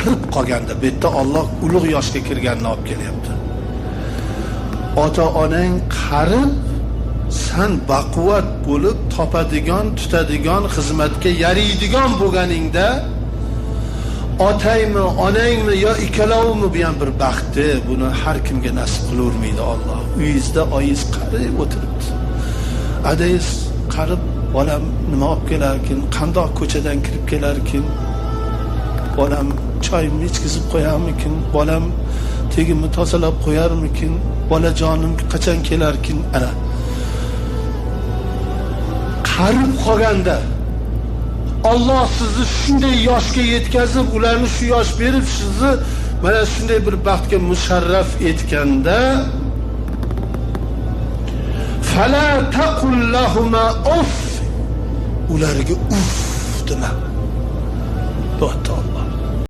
qarib qolganda, bu yerda Alloh ulug' yoshga kirganini olib kelyapti. Ota-onang qarib, sen baquvvat bo'lib topadigan, tutadigan, xizmatga yaraydigan bo'lganingda otangmi, onangmi yo ikkalovimi bu ham bir baxtdi. Buni har kimga nasib qilavermaydi Alloh. Uyingizda oyingiz qarib o'tiribdi. Adaysiz qarib, bolam nima olib kelarkin, qandoq ko'chadan kirib kelarkin, bolam choyimni ichkizib qo'yarmikin, bolam tegimni tozalab qo'yarmikin, bolajonim qachon kelarkin. Ana qarib qolganda Alloh sizni shunday yoshga yetkazib, ularni shu yosh berib, sizni mana shunday bir baxtga musharraf etganda, fala taqul lahuma uff, ularga uff dema. Alloh